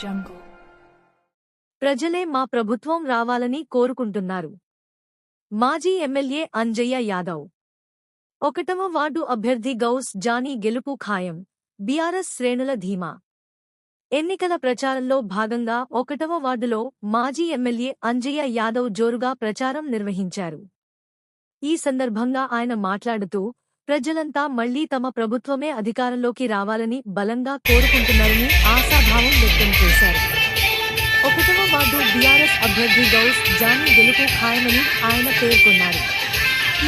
jungle. ప్రజలే మా ప్రభుత్వం రావాలని కోరుకుంటున్నారు. మాజీ ఎమ్మెల్యే అంజయ్య యాదవ్. 1వ వార్డు అభ్యర్థి గౌస్ జానీ గెలుపు ఖాయం. బీఆర్ఎస్ శ్రేణుల ధీమా. ఎన్నికల ప్రచారంలో భాగంగా 1వ వార్డులో మాజీ ఎమ్మెల్యే అంజయ్య యాదవ్ జోరుగా ప్రచారం నిర్వహించారు. ఈ సందర్భంగా ఆయన మాట్లాడుతూ ప్రజలంతా మళ్లీ తమ ప్రభుత్వమే అధికారంలోకి రావాలని బలంగా కోరుకుంటున్నారని ఆశాభావం వ్యక్తం చేశారు. 1వ వార్డు బీఆర్ఎస్ అభ్యర్థి గౌస్ జానీ గెలుపు ఖాయమని ఆయన పేర్కొన్నారు.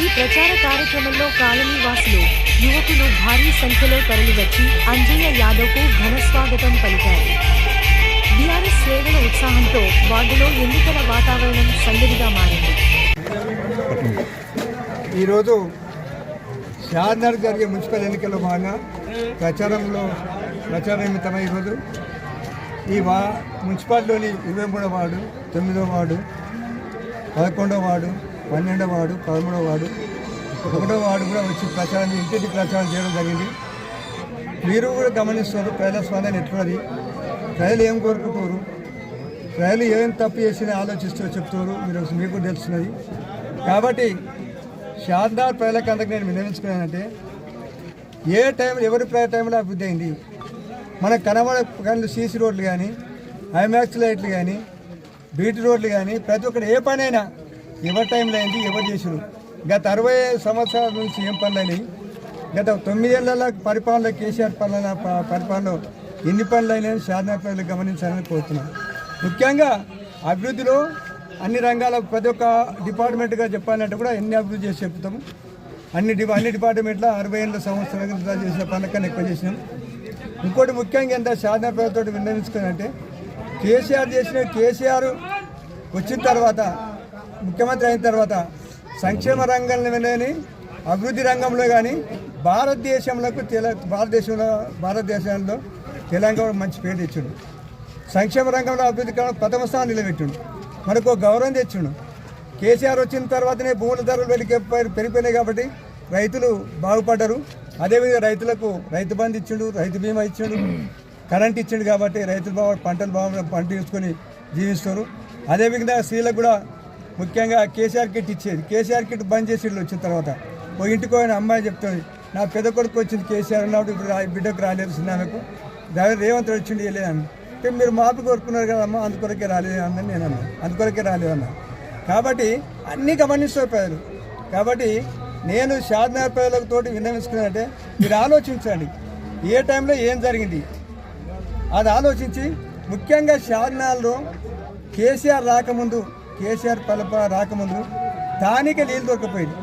ఈ ప్రచార కార్యక్రమంలో కాలనీ వాసులు, యువకులు భారీ సంఖ్యలో తరలివచ్చి అంజయ్య యాదవ్కు ఘనస్వాగతం పలికారు. బీఆర్ఎస్ శ్రేణుల ఉత్సాహంతో వార్డులో ఎన్నికల వాతావరణం సందడిగా మారింది. ఈరోజు షాద్నగర్ జరిగే మున్సిపల్ ఎన్నికల్లో భాగంగా ప్రచార నిమిత్తమై ఈరోజు ఈ మున్సిపాలిటీలోని 23వ వార్డు, 9వ వార్డు, 11వ వార్డు, 12వ వార్డు, 13వ వార్డు, 1వ వార్డు కూడా వచ్చి ప్రచారం ఇంటింటి ప్రచారం చేయడం జరిగింది. మీరు కూడా గమనిస్తున్నారు ప్రజల స్పందన ఎట్లున్నది, ప్రజలు ఏం కోరుకుంటారు, ప్రజలు ఏం తప్పు చేసినా ఆలోచిస్తూ చెప్తారు మీకు కూడా తెలుస్తున్నది. కాబట్టి షాద్నగర్ ప్రజలకు అందరికీ నేను విన్నవించుకున్నానంటే ఏ టైం ఎవరి టైంలో అభివృద్ధి అయింది. మనకు కనబడే సీసీ రోడ్లు కానీ, ఐమాక్స్ లైట్లు కానీ, బీటీ రోడ్లు కానీ ప్రతి ఒక్కటి ఏ పని అయినా ఎవరి టైంలో అయింది, ఎవరు చేసారు. గత 60 సంవత్సరాల నుంచి ఏం పనులు అయినాయి, గత 9 ఏళ్ల పరిపాలన కేసీఆర్ పరిపాలనలో ఎన్ని పనులు అయినాయని షాద్నగర్ ప్రజలు గమనించాలని కోరుతున్నాను. ముఖ్యంగా అభివృద్ధిలో అన్ని రంగాల ప్రతి ఒక్క డిపార్ట్మెంట్గా చెప్పాలంటే కూడా ఎన్ని అభివృద్ధి చేసి చెప్తాము. అన్ని డిపార్ట్మెంట్లో 60 సంవత్సరాలుగా చేసిన పనుల కన్నా ఎక్కువ చేసినాం. ఇంకోటి ముఖ్యంగా ఎంత షాద్నగర్ ప్రజలతో విన్నవించుకున్నారంటే కేసీఆర్ వచ్చిన తర్వాత, ముఖ్యమంత్రి అయిన తర్వాత సంక్షేమ రంగంలో కానీ అభివృద్ధి రంగంలో కానీ భారతదేశంలో తెలంగాణ మంచి పేరు తెచ్చిండు. సంక్షేమ రంగంలో అభివృద్ధి ప్రథమ స్థానం నిలబెట్టిండు. మనకు గౌరవం తెచ్చిండు. కేసీఆర్ వచ్చిన తర్వాతనే భూముల ధరలు పెరిగిపోయినాయి కాబట్టి రైతులు బాగుపడ్డారు. అదేవిధంగా రైతులకు రైతు బంధు ఇచ్చిండు, రైతు బీమా ఇచ్చిండు, కరెంట్ ఇచ్చిండు. కాబట్టి రైతులు పంట తీసుకొని జీవిస్తారు. అదేవిధంగా స్త్రీలకు కూడా ముఖ్యంగా కేసీఆర్ కిట్ ఇచ్చేది. కేసీఆర్ కిట్ బంద్ చేసి వచ్చిన తర్వాత ఓ ఇంటికి పోయిన అమ్మాయి చెప్తుంది, నా పెద్ద కొడుకు వచ్చింది కేసీఆర్ ఉన్నప్పుడు ఇప్పుడు బిడ్డకు రాలేదు, చిన్నకు రేవంత్ వచ్చింది వెళ్ళేదని. మీరు మాపు కోరుకున్నారు కదమ్మా, అందుకొరకే రాలేదు అందని నేను అన్నాను, అందుకొరకే రాలేదన్నా. కాబట్టి అన్నీ గమనిస్తూ ప్రజలు. కాబట్టి నేను షాద్నగర్ ప్రజలతో విన్నవించుకున్నానంటే మీరు ఆలోచించండి ఏ టైంలో ఏం జరిగింది అది ఆలోచించి, ముఖ్యంగా షాద్నగర్లో కేసీఆర్ రాకముందు స్థానిక నీళ్ళు దొరకపోయింది.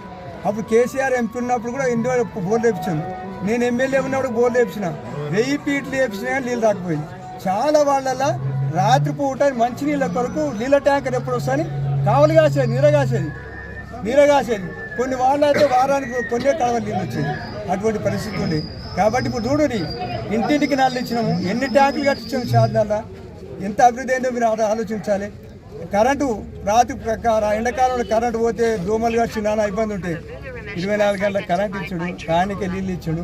అప్పుడు కేసీఆర్ ఎంపీ ఉన్నప్పుడు కూడా ఇందులో బోర్లు వేపించాను. నేను ఎమ్మెల్యే ఉన్నప్పుడు బోర్లు వేపించిన, 1000 ఫీట్లు వేపించినా కానీ నీళ్ళు రాకపోయింది. చాలా వాళ్ళల్లో రాత్రిపూట మంచినీళ్ళ కొరకు నీళ్ళ ట్యాంకర్ ఎప్పుడు వస్తాయని కావలి కాసేది, నీరగాసేది. కొన్ని వాళ్ళు అయితే వారానికి కొన్ని కావాలి నీళ్ళు వచ్చేది. అటువంటి పరిస్థితి ఉంది. కాబట్టి ఇప్పుడు చూడండి, ఇంటింటికి నీళ్ళు ఇచ్చినాము, ఎన్ని ట్యాంకులు కట్టించాము షాద్నగర్లో, ఎంత అభివృద్ధి అయిందో మీరు ఆలోచించాలి. కరెంటు రాత్రి ఎండాకాలంలో కరెంటు పోతే దోమలు వచ్చి నానా ఇబ్బంది ఉంటాయి. 24 గంటల కరెంట్ ఇచ్చాడు, కానికి నీళ్ళు ఇచ్చాడు,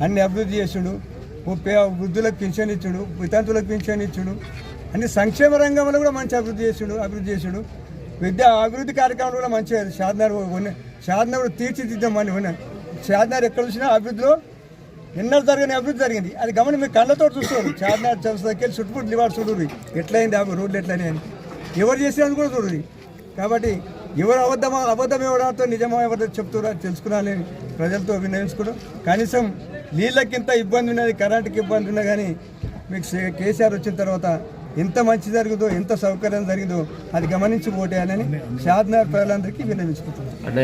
అన్ని అభివృద్ధి చేసాడు. వృద్ధులకు పింఛన్ ఇచ్చాడు, వితంతులకు పింఛన్ ఇచ్చాడు. అన్ని సంక్షేమ రంగంలో కూడా మంచి అభివృద్ధి చేసాడు. అభివృద్ధి కార్యక్రమాలు కూడా మంచిగా షాద్నగర్ తీర్చిదిద్దామని ఉన్నాయి. షాద్నగర్ ఎక్కడ చూసినా అభివృద్ధిలో ఎన్నో అభివృద్ధి జరిగింది. అది గమని మీరు కళ్ళతో చూస్తారు. షాద్నగర్ దగ్గర చుట్టుపుట్టు లివాడు చూడరు ఎట్లయింది, రోడ్లు ఎట్లయినాయి అని ఎవరు చేసేది కూడా చూడరు. కాబట్టి ఎవరు అబద్ధం ఎవరితో నిజమో ఎవరితో చెప్తారో అది తెలుసుకున్నారని ప్రజలతో విన్నవించుకోవడం. కనీసం నీళ్ళకింత ఇబ్బంది ఉన్నది, కరెంటుకి ఇబ్బంది ఉన్నా కానీ మీకు కేసీఆర్ వచ్చిన తర్వాత ఎంత మంచి జరిగిందో, ఎంత సౌకర్యం జరిగిందో అది గమనించి ఓటేయాలని షాద్నగర్ ప్రజలందరికీ విన్నవించుకుంటున్నాను.